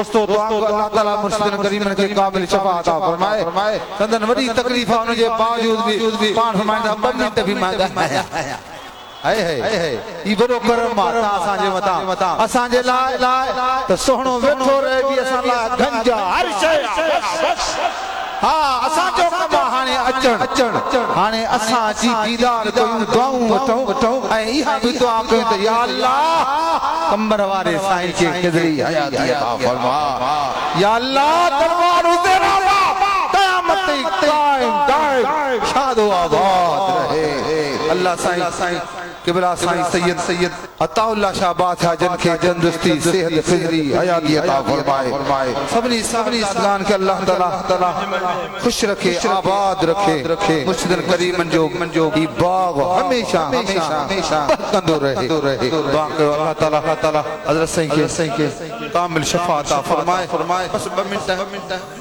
दोस्तों दुआ को अल्लाह ताला मुर्शिद करीम के काबिल शफाअत फरमाए संदन वडी तकलीफ उन जे बावजूद भी पान फरमाइंदा 2 मिनट भी मांगा हाय ई बड़ो करम माता असा जे मता असा जे लाए तो सोहणो वेठो रहे भी असा ला गंजा हर शय हाँ असा जो कम हाने अचन हाने असा जी दीदार कयूं दुआऊं वठूं ऐं इहा भी दुआ कयूं त या अल्लाह कंबर वारे साईं खे क़दरी हयात अता फरमा या अल्लाह दरबार हुसैन क़यामत कायम दाइम शादो आबाद रहे अल्लाह साईं किबला साईं सैयद अताउल्लाह शाह बादशाह जन के तंदुरुस्ती सेहत फिजरी हयाती अता फरमाए सबनी इस्लाम के अल्लाह ताला खुश रखे आबाद रखे मुर्शिद करीम जो ई बाग हमेशा कंदो रहे बाकी अल्लाह ताला हजरत साईं के कामिल शफाअत अता फरमाए बस 2 मिनट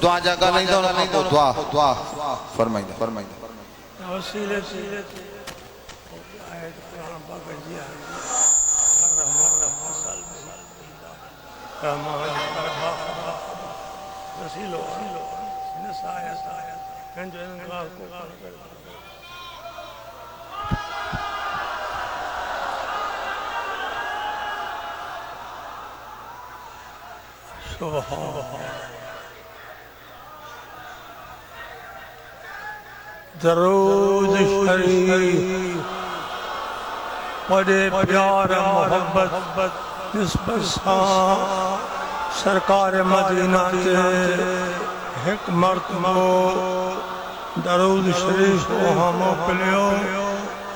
दुआ जा ॻाल्हाईंदा दुआ फरमाईंदा दरूद शरीफ बड़े प्यार मोहब्बत निस्बत सरकार मदीना के एक मर्तबा दरूद शरीफ हम मोकलियो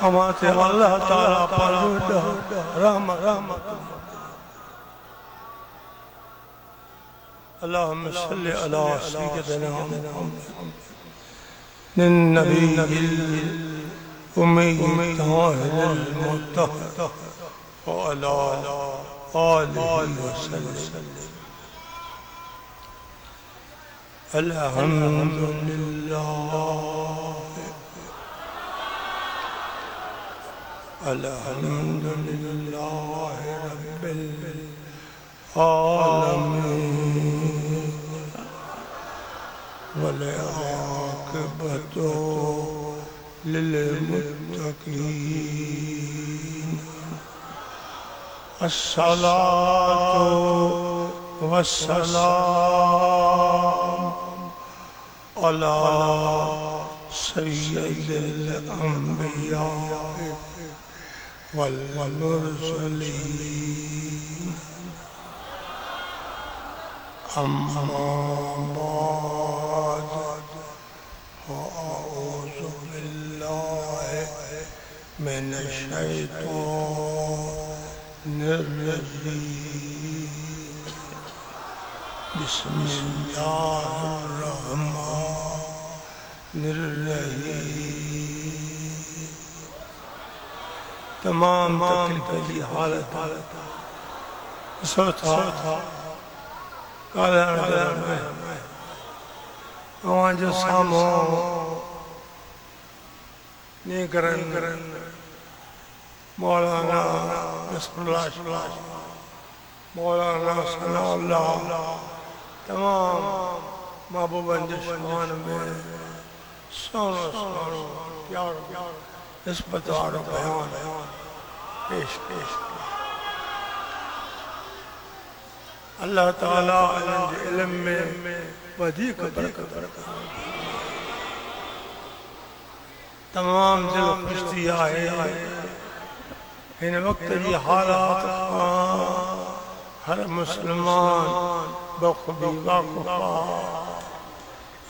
हमारे अल्लाह ताला पर रहमत अल्लाहुम्मा सल्लि अला सय्यिदिना नबी उम्मी ताहिर मुत्तहर व अला आलिहि वसल्लम अल्हम्दुलिल्लाह रब्बिल आलमीन वल आक़िबतु लिल मुत्तक़ीन अस्सलातु वस्सलाम अला सय्यिदिल अंबिया वल मुरसलीन अम्मा बाद अऊज़ु बिल्लाहि मिनश शैतानिर रजीम बिस्मिल्लाहिर रहमानिर रहीम तमाम तकलीफ की हालत सोता जो सामो करन मौलाना बिस्मिल्लाह मौलाना सनाउल्लाह तमाम महबूबन के शान में सोनो प्यार इस बता बयान पेश अल्लाह ताला इल्म में वधिक बरकत तमाम दिल खुश थी आहे इन वक्त जी हालात हर मुसलमान बखूबी वाक़ुफ़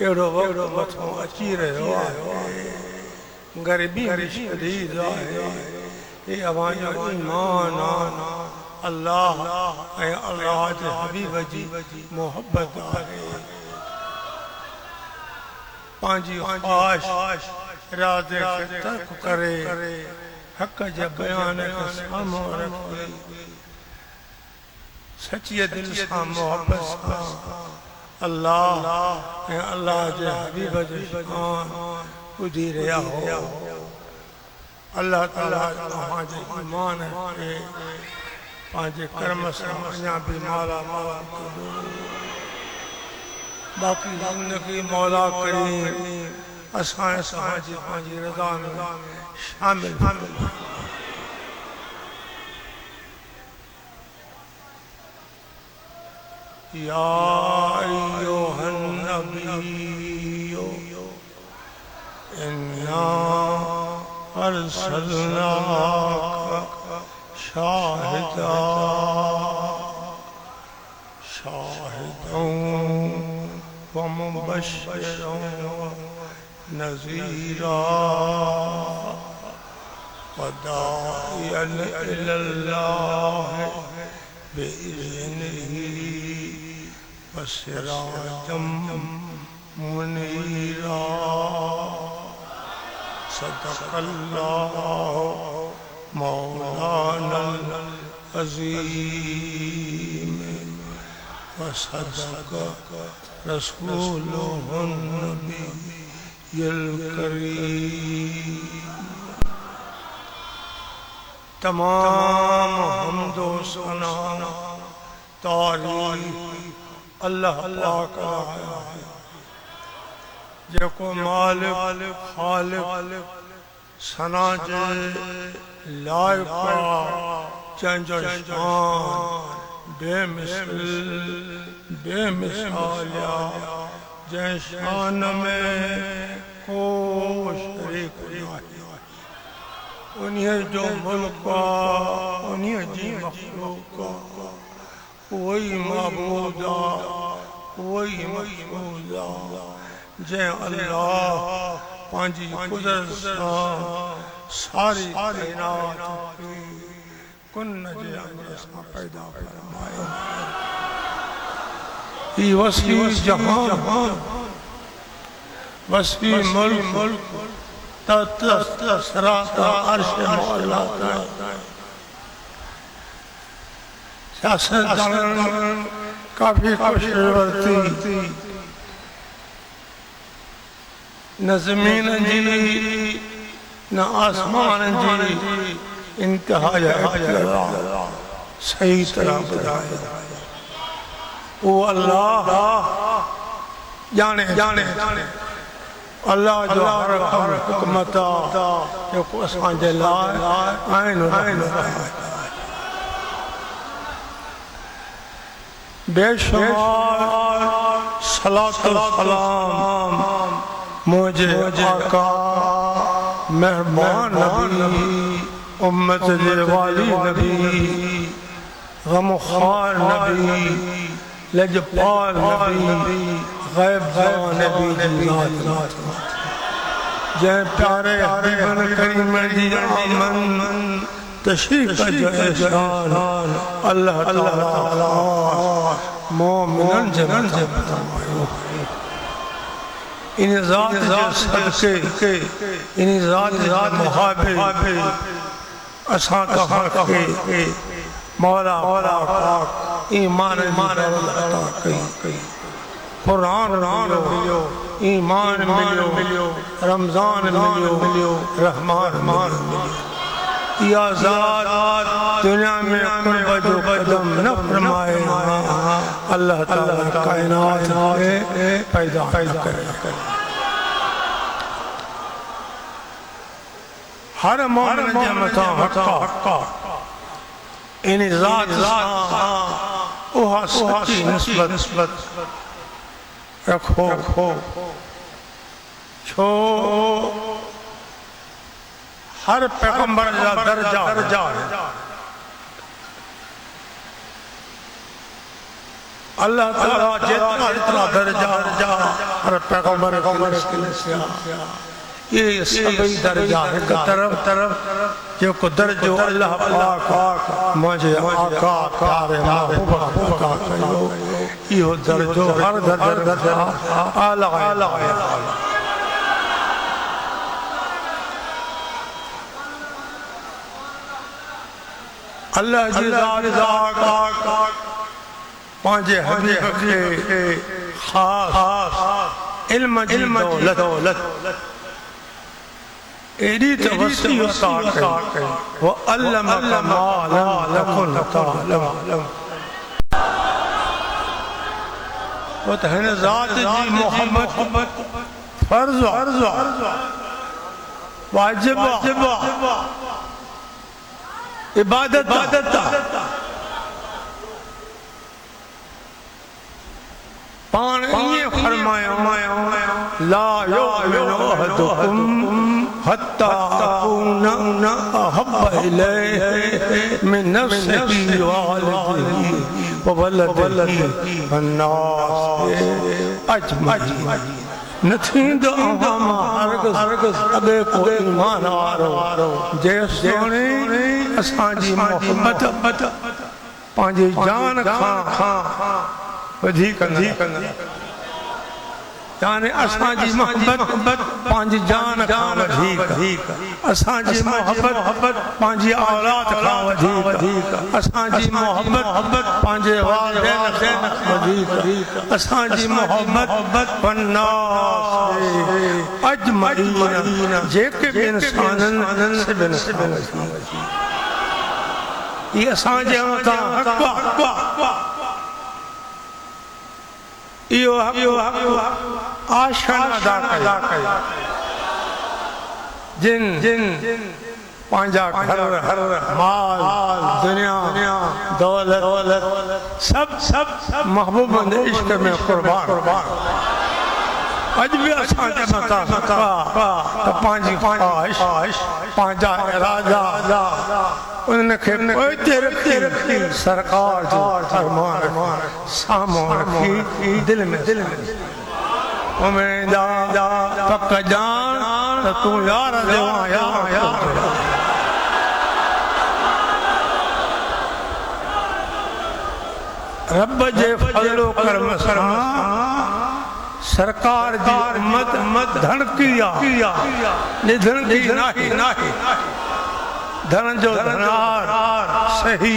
एड़ो वक्त मथों अची रहियो आहे गरीबी शदीद आहे ये अवांजो ईमान अल्लाह अल्लाह के हबीब जी मोहब्बत आहे पांजी ख्वाहिश इरादे के तर्क करे हक जे बयान के सामो रखे सच्चे दिल से मोहब्बत से अल्लाह के हबीब जी शान ॿुधी रहिया हो अल्लाह ताला तव्हांजे ईमान खे पांजे कर्म सां अञा बि माला माल करो बाक़ी जिंदगी मौला करीम असां जी पंहिंजी रज़ा में शामिल या अय्युहन नबिय्यु इन्ना अर्सलनाका शाहिदन व मुबश्शिरन नज़ीरा व दाइयन इलल्लाह बिइज़्निही व सिराजम मुनीरा सदक़ल्लाहु मौलानल अज़ीम व सदक़ रसूलुहुन नबियुल करीम। तमाम हम्दो सना तारीफ़ अल्लाह पाक जेको मालिक खालिक सना जे लाइक़ जंहिंजो शान बेमिसाल जंहिं शान में को शरीक नाहे उन्हीअ जो मुल्क उन्हीअ जी मखलूक वही माबूद वही मशहूद जंहिं अल्लाह पंहिंजी कुदरत सां सारी कायनात कुन जे अमर सां पैदा फरमायो। ही वसी जहान वसी मुल्क सराता अर्श मौला सियासतदान काफी खुशवरती न ज़मीन जी न आसमान जी इंतहा सही तरह ॿुधाए वो अल्लाह जाने अल्लाह जो हर हुकूमत जेको असांजे लाइ आहिनि बेशुमार सलातो सलाम मुझे आका मेहरबान नबी उम्मत जे वाली नबी गमखार नबी लजपाल नबी गैब नबी जय प्यारे हबीबन करीम जी आमन तशरीफ का जो एहसान अल्लाह ताला मोमिनन जन्नत से फरमायो। इन ज़ात सदके इन ज़ात मुहाबे असां के मौला पाक ईमान अता कई कुरान मिलियो ईमान मिलियो रमजान मिलियो रहमान मिलियो। या ज़ात दुनिया में कुर्ब जो कदम न फरमाए अल्लाह ताला कायनात में पैदा करे। हर मोमिन जे मथां हक़ इन ज़ात उहा सच्ची निस्बत रखो छो हर पैगंबर जा दर्जा अल्लाह ताला जितना दर्जा हर पैगंबर ये सभी दर्जा एक तरफ जो को दर्जो अल्लाह पाक मुझे आका प्यारे महबूब का कयो यो दर्जो हर दर्जा आला अल्लाह जी ज़ात पांजे हबीब के खास इल्म दौलत एडी तवस्सी अता कई वो अल्लमका मा लम तकुन तअलम वो तहन ज़ात जी मोहब्बत फर्ज वाजिब इबादत पान इए फरमाया ला युमिनु अहदुकुम हत्ता अकूना अहब्ब इलैहि मिन नफ्सिही व वालिदिही व वलदिही वन्नास अजमईन न थींदो अवामा हरगिज़ अॻे को ईमान वारो जेसिताणी असांजी मोहब्बत पंहिंजी जान खां वधीक यानी असांजी मोहब्बत पंहिंजी जान खां वधीक असांजी मोहब्बत पंहिंजी औलाद खां वधीक असांजी मोहब्बत पंहिंजे वालिदैन खां वधीक असांजी मोहब्बत वन्नास अजमईन जेके बि इंसाननि ये असांजे मथां हक़ इहो आशन अदा कयो जिन पंहिंजा घर माल दुनिया दौलत सब महबूब जे इश्क में कुर्बान अज भी असांजे मथां पंहिंजी ख्वाहिश पंहिंजा इरादा उनखे पोइते रखी सरकार जो फरमान साम्हूं रखी दिल में उमेदा पक जान त तूं यार जो रब जे फज़लो करम सां सरकार जी उम्मत धड़की निधन की नाही धन जो धनार सही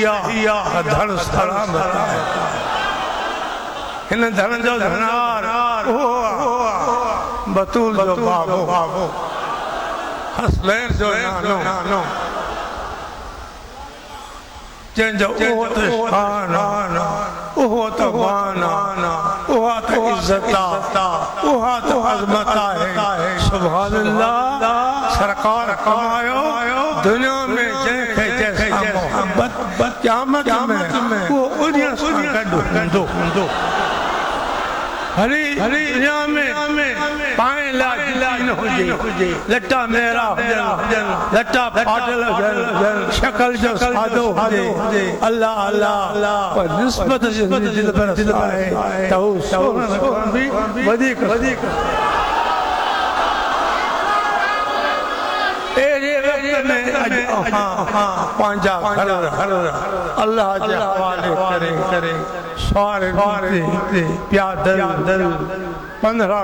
धन सलामत हिन धन जो धनार बतूल जो बाबो हसनैन जो नानो जंहिंजो उहो त शान उहो त बाना उहा त इज़्ज़त उहा त अज़मत आहे सुभान अल्लाह सरकार कमायो दुनिया में जंहिंखे जैसा मोहब्बत क़यामत में वो उन्हीअ सां गॾु हूंदो हली दुनिया में पाए लाइ न हुजे लटा मेरा हुजनि लटा फाटल हुजनि शक्ल जो सादो हुजे अल्लाह पर निस्बत दिल पर आहे त हू बि वधीक पंहिंजा घर अल्लाह जे हवाले करे सारे प्यादल पंधरा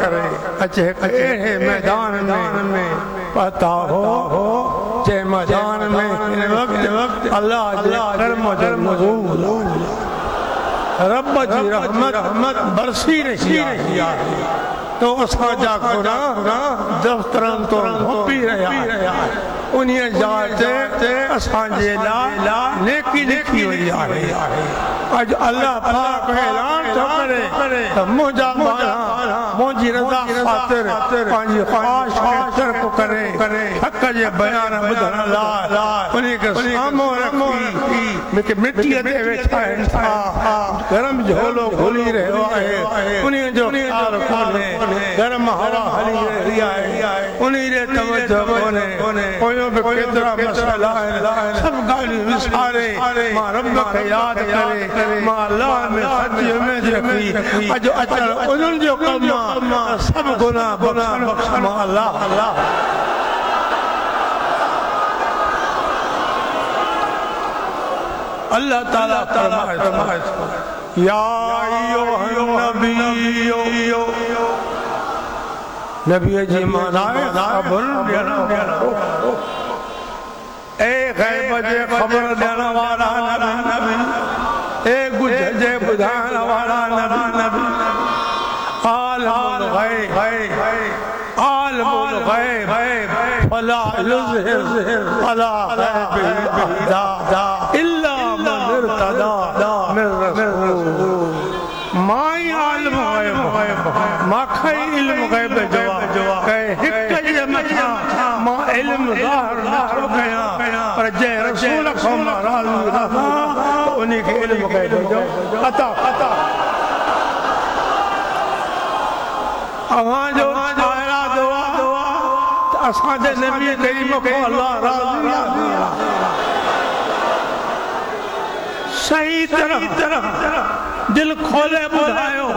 करे अचे अहिड़े मैदान में पता हो जे मैदान में हिन वक़्त अल्लाह जे करम जो नज़ूल रब जी रहमत बरसी रही आहे तो असांजा गुनाह दफ़्तरनि तो भोपी रहिया उन्हीअ जाइ ते असांजे लाइ नेकी लिखी वई आहे अॼु अल्लाह पाक ऐलान थो करे त मुंहिंजा ॿार मुंहिंजी रज़ा ख़ातिर पंहिंजी ख़्वाहिश खे तर्क करे हक़ जे बयान ॿुधण लाइ उनखे साम्हूं रखी मूंखे मिटीअ ते वेठा आहिनि गरम झोलो घुली रहियो आहे उन्हीअ जो ख़्याल कोन्हे गरम हवा हली रही आहे उन्ही ॾे तवजो कोन्हे पोयों बि केतिरा मसइला आहिनि सभु ॻाल्हियूं विसारे मां रब खे यादि करे मां अल्लाह में सची उमेद रखी अॼु अचणु उन्हनि जो कमु आहे सभु गुनाह बख़्शण मां अल्लाह अल्लाह ताला फरमाए या नबी जी माना खबर ॾियण ए ग़ैब जे खबर ॾियण वारा नबी ए गुझ जे ॿुधाइण वारा नबी आलिमुल ग़ैब युज़हिर अला ग़ैबिही इल्ला मन इर्तदा मिन रसूल माई आलिम ग़ैब माखई इल्म ग़ैब जो कहे हिक जे मथा मां इल्म ज़ाहिर नथो कयां पर जे रसूल खां मां राज़ी रहां उन्ही खे इल्म ग़ैब जो अता अवां जो आयरा दुआ असांजे नबी करीम को अल्लाह राज़ी सही तरह दिल खोले ॿुधायो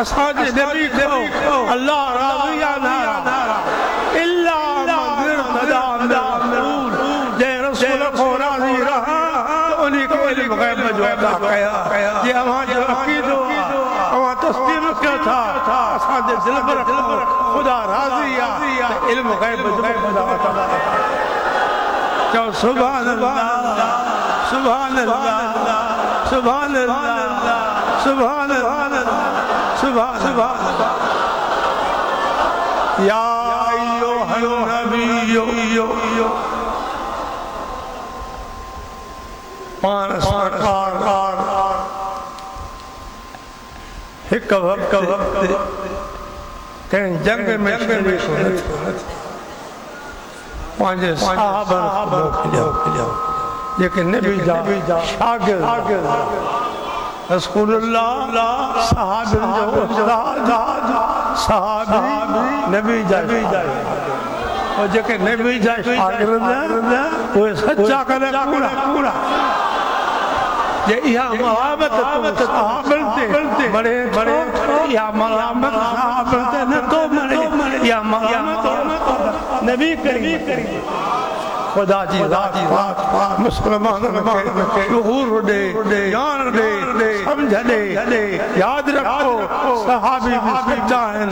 असांजे नबी को अल्लाह राज़ी इल्ला मन इर्तदा जे रसूल को राज़ी रहा उन्ही खे इल्म ग़ैब जो अता कया जे अवां जो अक़ीदो अवां तस्लीम कयो था असांजे दिल पर खुदा राज़ी आहे इल्म ग़ैब जो खुदा अता चओ सुभान अल्लाह सुभान अल्लाह सुभान अल्लाह सुभान अल्लाह सुभान अल्लाह या अय्युहन नबिय्यु पान सरकार हिक वक्त कंहिं जंग में पंहिंजे साहबनि मोकिलियो जेके नबी जा शागिर्द रसूलुल्लाह सहाबनि जो उस्ताद सहाबी नबी जा और जेके नबी जा शागिर्द उहे सच्चा करे पूरा जे इहा मोहब्बत सहाबनि ते बड़े इहा मोहब्बत सहाबनि ते न तो मरे इहा मोहब्बत नबी करी खुदा जी रात मुसलमानों के शुहूर दे जान दे समझ दे याद रखो सहाबी भी सच्चा है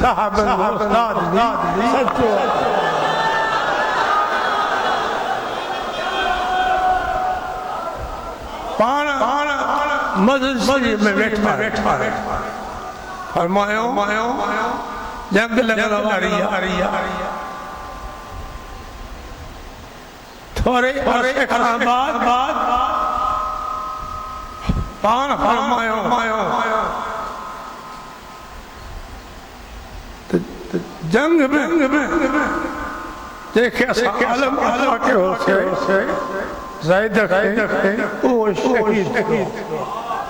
सहाबन उस्ताद भी सच्चे पान मस्जिद में बैठा फरमायो जंग लगल अरिया थोड़े खां बाद पान फरमायो जंग में देखे अल्लाह के होसे ज़ैद ओ शहीद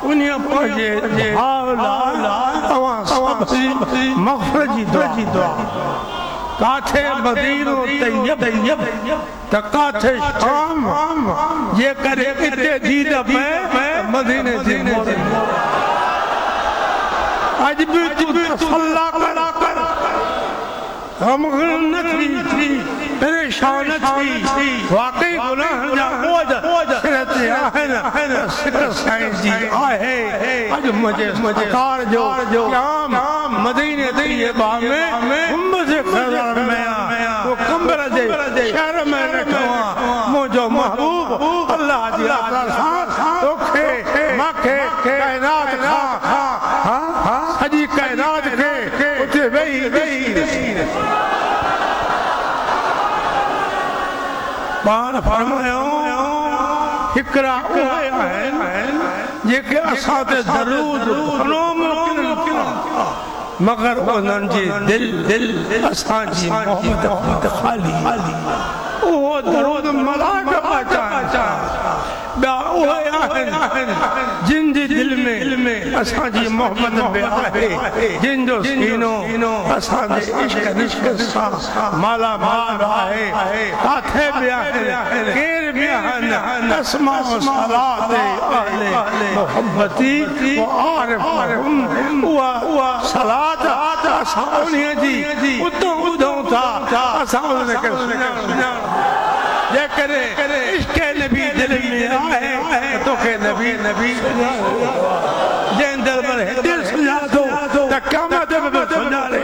उन्हीं पंहिंजे भाउ लाइ अवां सभु मग़फ़िरत जी दुआ काथे मदीनो तैयब त काथे शाम ये करे इते दीद में मदीने जी आज भी तू तसल्ला कर हम न थी परेशान थी वाकई गुनाह जा बोझ सिर ते आहिन सिकर साईं जी आहे अज मुझे कार जो क़याम मदीने तैयबा में गुंबद ख़ज़र में तो कंबर जे शहर में रखो मुझो महबूब अल्लाह जी अता सां तोखे माखे कायनात खा सजी कायनात के उते वेही पान फरमायो हिकरा उहे आहिनि जेके असां ते दरूद घणो मोकिलिन मगर उन्हनि जी दिल असांजी मोहब्बत खाली उहो दरूद मलाक पहुचाए ॿिया उहे आहिनि जिन जे दिल में असांजी मोहब्बत में आहे जिन जो सीनो असांजे इश्क सां माला माल आहे काथे बि आहिनि केर बि आहिनि अस्मा व सलात अहले मोहब्बती व आरिफुहुम उहा सलात असां उन्हीअ जी उतो ॿुधूं था असां उनखे सुञाणूं जेकॾहिं इश्क़ नबी दिल में आहे तोखे नबी जंहिं दिल में दिल सुञातो त क़यामत में बि सुञाणे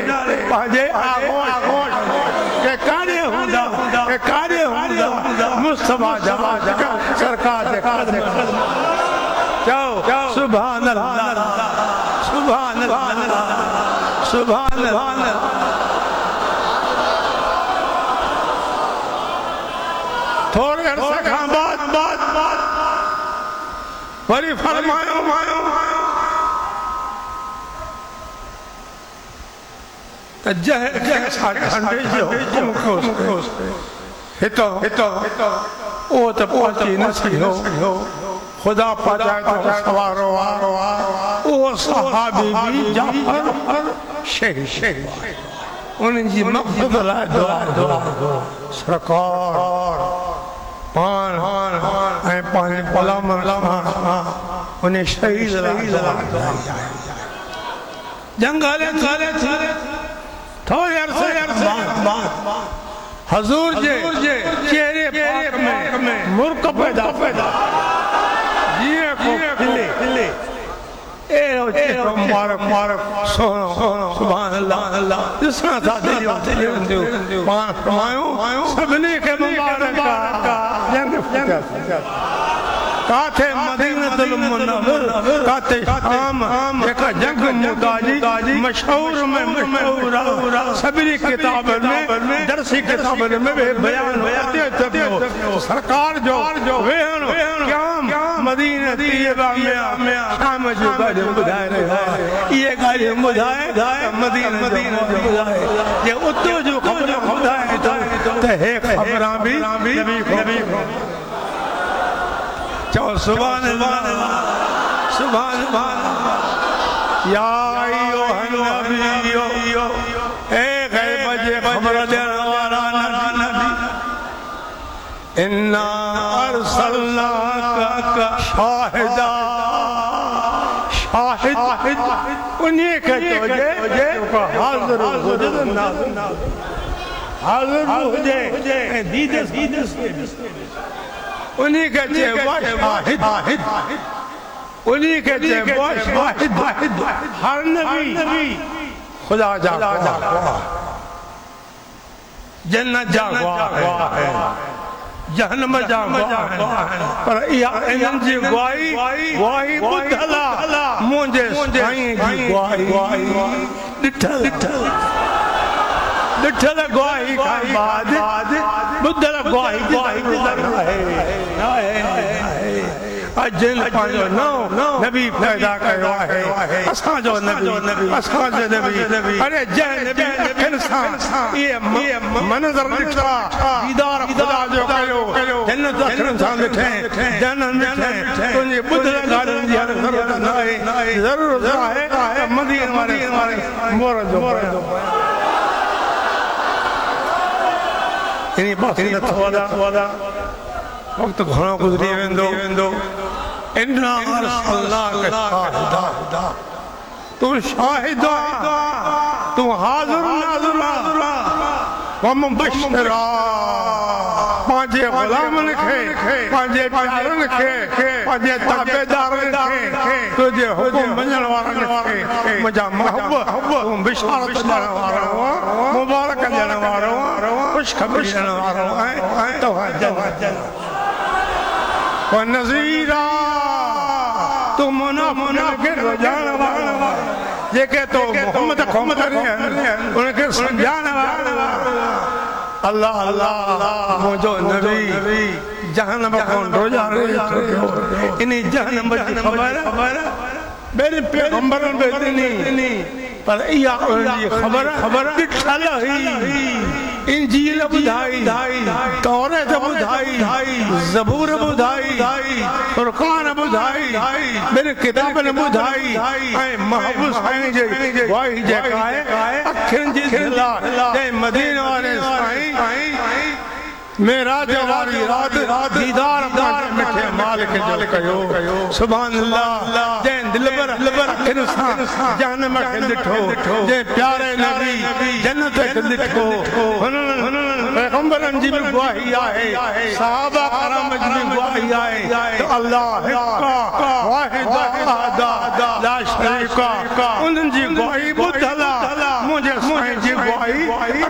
पंहिंजे आगोश के काॾे हूंदा मुस्तफा जा सरकार जे चओ सुभान अल्लाह सुभान अल्लाह सुभान अल्लाह वरी फरमायो त जह ठंडे जो हितो ओ त पहुंची न सघियो खुदा पाजाए तो सवारो ओ सहाबी भी जाफर शहीद उनजी मग़फ़िरत लाइ दुआ सरकार पान ऐं पंहिंजे ग़ुलामनि सां उन शहीद लाइ जंग हले थोरे अरसे हज़ूर जे चेहरे पाक में मुर्क पैदा जीअं को खिले एड़ो चेहरो मुबारक सोनो सुभान अल्लाह ॾिसण सां दिलियूं पाण फरमायो सभिनी खे मुबारक जंग काथे मदीनतुल मुनव्वर काथे शाम जेका जंग मुदाजी मशहूर में मशहूर सभी किताबनि में दरसी किताबनि में बयान होते सरकार जो वेहण क़याम मदीने तैयबा में शाम जो ॻाल्हियूं ॿुधाए रहियो आहे इहे ॻाल्हियूं ॿुधाए मदीने ॿुधाए जे उतो जो ख़बर ॿुधाए त हे ख़बरां बि चो सुभान अल्लाह या अय्युहन नबियो ए गैब जे खबर ॾियण वारा नबी इन्ना अरसलनाका शाहिदा उन्हीं के चोजे हाज़िर हुजे दीदस उन्हीं के शाहिद उन्हीं के शाहिद हर नबी खुदा जा जन्नत जा गवाह है जहन्नम जा गवाह है पर इहा इन्हनि जी गवाही ॿुधल मुंहिंजे साईं जी गवाही ॾिठल गवाही खां बाद ॿुधल गवाही जिन पंहिंजो नबी पैदा कयो आहे असांजो नबी अरे जंहिं नबी अखियुनि सां इहे मंज़र ॾिठा दीदार ख़ुदा जो कयो जन्नत अखियुनि सां ॾिठे तुंहिंजी ॿुधल ॻाल्हियुनि जी ज़रूरत न आहे ज़रूरत आहे मदीने वारे मोर जो इन बाक़ी नथो वधा वक्त घणो गुज़री वेंदो इन्ना अरसलनाका शाहिदा तू शाहिद तू हाज़िर नाज़िर व मुबश्शिरा पंहिंजे ग़ुलामनि खे पंहिंजे प्यारनि खे पंहिंजे ताबेदारनि खे तुंहिंजे हुकुम मञण वारनि खे मुंहिंजा महबूब तूं बिशारत ॾियण वारो मुबारक ॾियण वारो ख़ुशख़बरी ॾियण वारो ऐं तव्हां नज़ीरा तू मुनाफ़िक़ रुझाइण वारो जेके तो मोहम्मद उनखे सम्झाइण वारो अल्लाह मुंहिंजो नबी जहन्नम खां रोज़ारे इन जहन्नम जी ख़बर ॿियनि पैगंबरनि में ॾिनी पर इहा उन्हनि जी ख़बर ॾिठल हुई इंजील ॿुधाई तौरात ॿुधाई ज़बूर ॿुधाई फ़ुरक़ान ॿुधाई ॿिनि किताबनि ॿुधाई ऐं महबूब साईं जी गवाही जेका आहे अखियुनि जी दिलि आहे मदीने वारे साईं मेराज वारी रात दीदार मिठे मालिक जो कयो सुभान अल्लाह जंहिं दिलबर अखियुनि सां जहन्नम खे ॾिठो जंहिं प्यारे नबी जन्नत खे ॾिठो हुननि पैगंबरनि जी बि गवाही आहे सहाबा कराम जी बि गवाही आहे त अल्लाह हिक वाहिद अहद ला शरीका उन्हनि जी गवाही ॿुधल मुंहिंजे साईं जी गवाही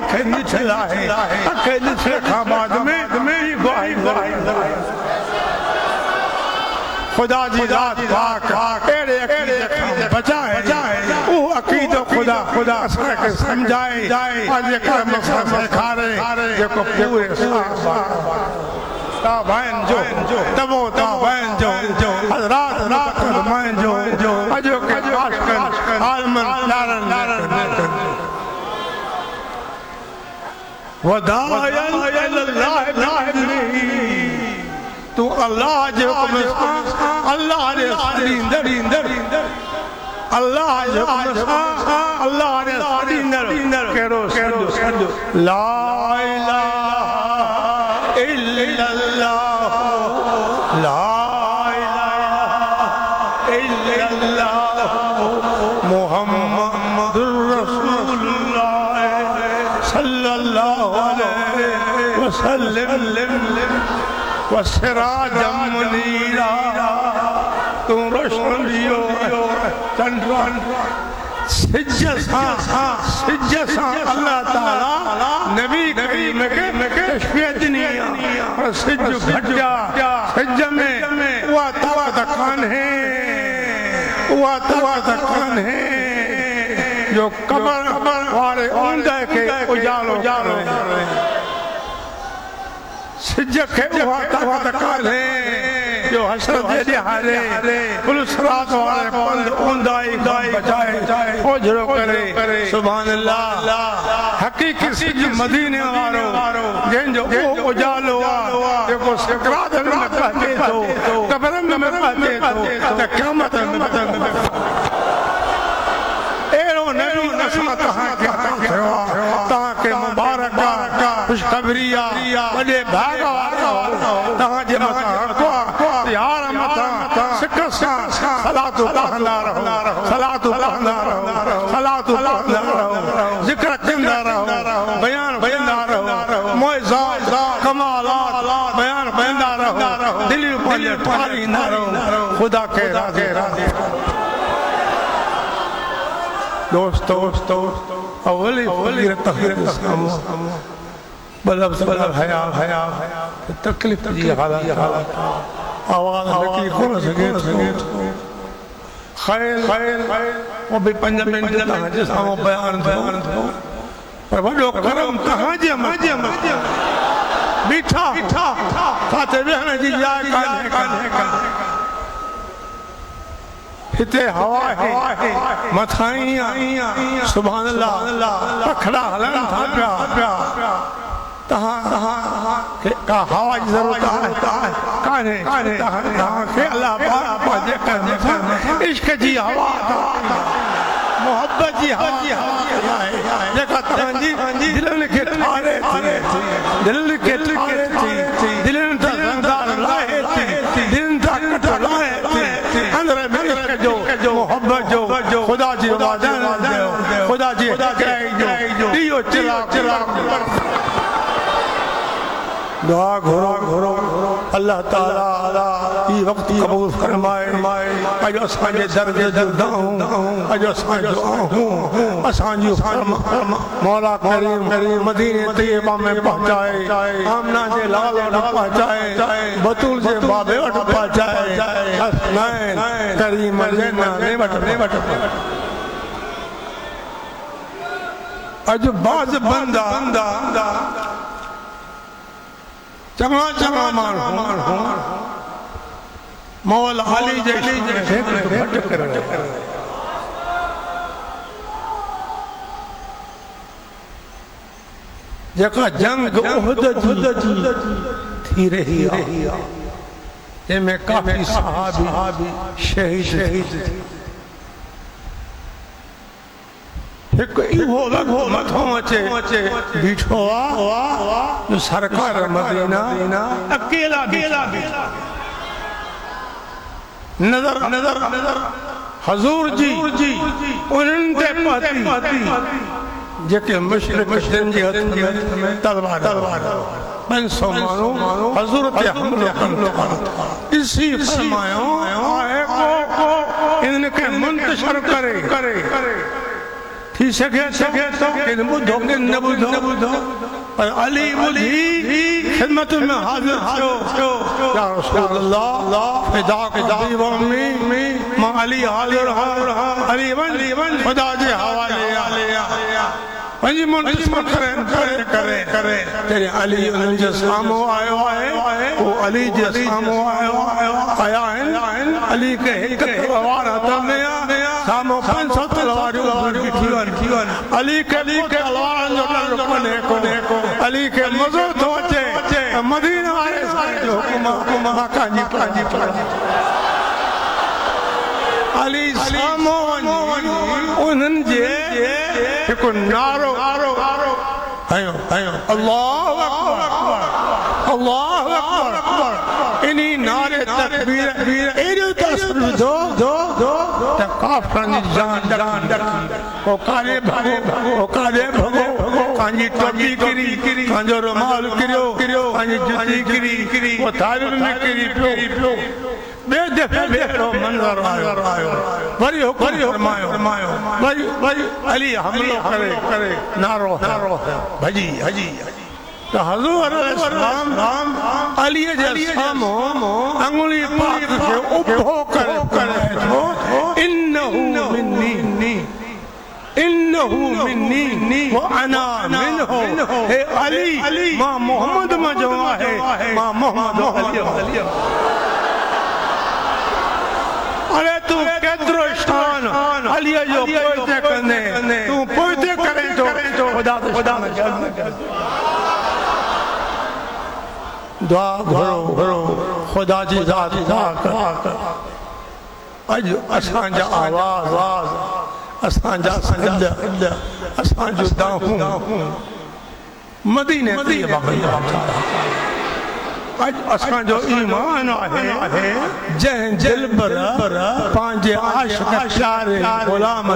अखियुनि ॾिठल आहे अखियुनि ॾिठल खां बाद खुदा जी रात पाक एड़े बचाए वो अकीदो खुदा असांखे समझाए पंहिंजे कर्म सां सेखारे जेको पूरे ताबाइन जो तबो ताबाइन जो हज़रात वदायन अल्लाह तू अल्लाह जे हुक्म सां अल्लाह जे सदींदर अल्लाह जे हुक्म सां अल्लाह जे सदींदर कहिड़ो सॾु ला इलाहा इल्लल्लाह ला इलाहा इल्लल्लाह मुहम्मदुर रसूलुल्लाह सल्लल्लाहु अलैहि वसल्लम वसिराजम मुनीरा तू रोशन दियो चंद्रन सिज सां अल्लाह ताला नबी करीम के तशबीह दी और सिज घटिया सिज में हुआ ताकत कान है जो कबर वाले ऊंदे के उजालो सिज के हुआ ताकत कान है जो हसरत दे दिहारे पुलिस रात वाले पंध ऊंदाई बचाए ओझड़ो करे सुभान अल्लाह हकीकी सिज मदीने वारो जंजो उजालो देखो सकरात में कहते तो कब्र में कहते तो क़यामत में एरो नबी नसा तहां के मुबारक खुशखबरिया बड़े भाग तहां जे मथा यार मथा सिक सां सलातु पढ़ंदा रहो जिक्र कंदा रहो बयान कंदा रहो मौइज़ात कमालात बयान कंदा रहो दिल पर ठारींदा रहो खुदा के राज़े दोस्तों अवली तहरीर बलब हया तकलीफ जी हालत आवाज निकली कोन सके खैर वो भी 5 मिनट तक जिसम बयान थियो पर वडो करम कहां जे बीठा फाते बहन जी जाय कान्हे हिते हवा है मथाई सुभान अल्लाह पखड़ा हलन था प्या तहां का हवा की जरूरत है कान्हे के अल्लाह पाक इश्क जी हवा मोहब्बत जी हवा जेका तव्हांजी दिलनि खे ठारे थी दिलनि खे ठारे थी दिलनि तां ज़ंदार लाहे थी दिलनि तां कट लाहे थी अंदर में इश्क जो मोहब्बत जो खुदा जी वादन खुदा जी जो दियो चिला दुआ घोरो अल्लाह ताला ई वक्त कबूल फरमाए अजो असांजे दर्जे दुआऊं अजो असांजो असांजो मौला करीम मदीने तैयबा में पहुंचाए आमना जे लाल वट पहुंचाए बतूल जे बाबे वट पहुंचाए हसनैन करीम ने वट अज बाज बंदा चंगा माण्हू मौला अली जे जेका जंग उहद जी थी रही है जंहिंमें काफ़ी सहाबी शहीद एक इहो लॻो मथो अचे बीठो आहे सरकार मदीना अकेला नज़र हज़ूर जी उन्हनि ते पहुती जेके मुशरिक जे हथ में तलवार 500 माण्हू हज़ूर ते हमलो इसी फरमायो आहे को इनके मुंतशिर करे थी सके तो इन बुधो के न बुधो पर अली बुधी खिदमत में हाजिर थियो या रसूल अल्लाह फिदाक दीवानी मां अली हाजिर अली वन खुदा जे हवाले पंहिंजी मुंतशिर करे तेरे अली उन्हनि जे साम्हूं आयो आहे वो अली जे साम्हूं आया आहिनि अली के हिक तलवार हथ में साम्हूं 500 तलवारूं अली के तलवार जो डर कोन्हे अली के मज़ो तो अचे मदीने वाले जो हुकुम कांजी कांजी अली सामो उन्हनि जे हिकु नारो आयो आयो अल्लाहु अकबर अल्लाहु अकबर इनी नारे तकबीर एॾो तसर दो त काफ़रनि जी जान ओ काले भगो कांजी टोपी किरी कांजो रुमाल किरियो कांजी जुती किरी ओ तालिब में किरी पियो बे दफ़े बेड़ो मंज़र आयो वरी हुकुम फरमायो वरी अली हमलो करे नारो भजी तो हज़ूर अलैहिस्सलाम अली जे सामो अंगुली पाक के उभो करे इन्नहु मिन्नी व अना मिन्हु हे अली मां मोहम्मद में जो है मां मोहम्मद अली अरे तू केतरो शान अली जो पोइते कने तू पोइते करे तो खुदा दुआ घरो खुदा जी ज़ात अज असांजा आवाज़ असांजा सजद असांजो दाहूं मदीने ते अज असांजो ईमान आहे जंहिं दिल पर पंहिंजे आशिक़ प्यारे ग़ुलाम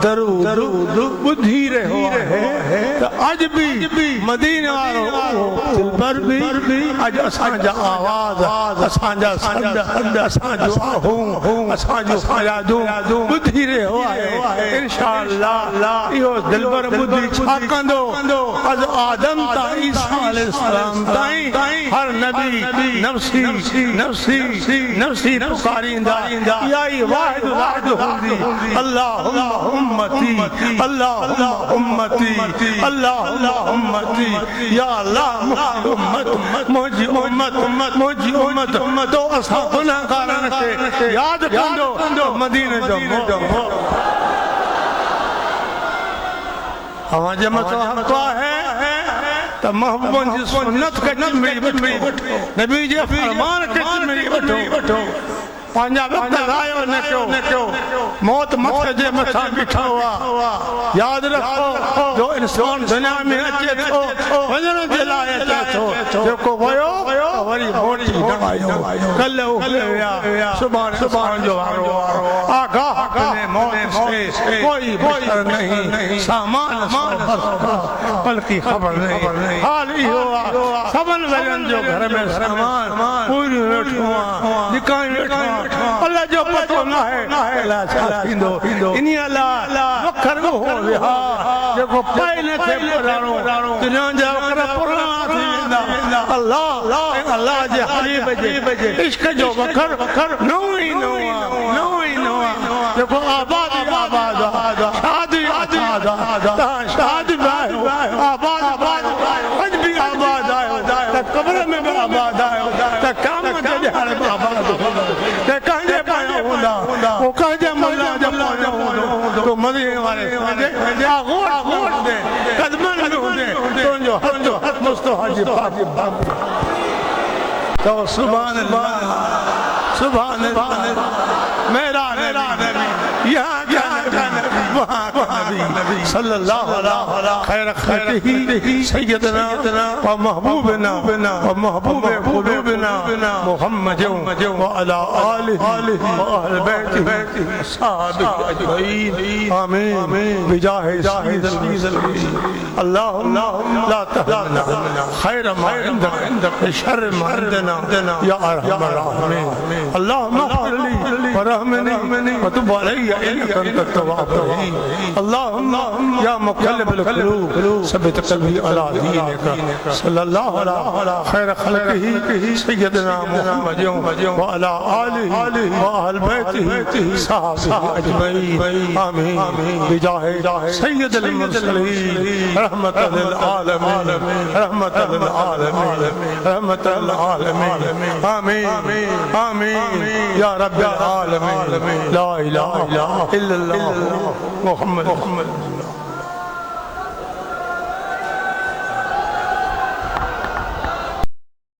दरूद ॿुधी रहियो आहे त अज बि मदीने वारो दिल पर बि अज असांजा आवाज़ असांजा सद असांजो आहूं असांजो फरियादूं ॿुधी रहियो आहे इंशाअल्लाह इहो दिल पर ॿुधी छा कंदो अज आदम ता ईसा अलैहिस्सलाम ताईं हर नबी नफ्सी पुकारींदा या ई वाहिद हुंदी अल्लाहुम्मा उम्मती या अल्लाह मुंहिंजी उम्मत तो असां गुनाहगारनि खे यादि कंदो मदीने जो हवा जे मथां हक़ आहे त महबूबन जी सुन्नत के चिमड़ी नबी जे फरमान के चिमड़ी वठो पांजा वक्त ज़ायो न कयो मौत मथे जे मथां बीठा हुआ याद रखो जो इंसान दुनिया में अचे थो वञण जे लाइ अचे थो जेको वयो वरी मोटी न आयो कल हुया सुभाणे जो वारो आगाह अपने मौत से कोई बशर नहीं सामान बल्कि खबर नहीं हाल इहो सबन वरन जो घर में सामान पूरी वेठो निकाय वेठो अल्लाह जो पतो ना है अल्लाह छातींदो इनी अल्लाह वखर हो विहा जेको पाए न थे पुराणो दुनिया जा वखर पुराणा थी वेंदा अल्लाह जे हबीब जे इश्क जो वखर नओ ई नवा जेको आबाद शादी शादी आबाद अज भी आबाद आयो त कब्र में भी आबाद आयो त क़यामत जे ॾियारे में आबाद ते कांजे पायो हूंदा वो कांजे मौला जो पायो हूंदो तो मदीने वाले पंहिंजे आगोश दे कदमनि में हूंदे तुंहिंजो हथ मुस्तफ़ा जी पाक तो सुभान अल्लाह मेरा नबी यहाँ का नबी वहाँ का नबी सल्लल्लाहु अलैहि खैर खल्क़िही सय्यदना व महबूबना व महबूब क़ुलूबना मुहम्मद व अला आलिहि व अहल बैतिहि अस्हाबिहि अजमईन आमीन बिजाहि सय्यिदिल अल्लाहुम्मा ला तहमना खैर मा इंदक शर मा इंदना या अरहमर राहिमीन अल्लाहुम्मा अग़फिर ली वरहमनी व तुब अलैया इन्नका अंतत तव्वाबुर रहीम अल्लाहुम्मा या मुक़ल्लिबल क़ुलूब सब्बित क़ल्बी अला दीनिका सल्लल्लाहु अलैहि खैर खल्क़िही सय्यदना मुहम्मद व अला आलिहि व अहल बैतिहि सहाबिहि अजमईन आमीन बिजाहि सय्यदिल मुरसलीन रहमतल लिल आलमीन आमीन या रब्बल आलमीन ला इलाहा इल्लल्लाह मुहम्मद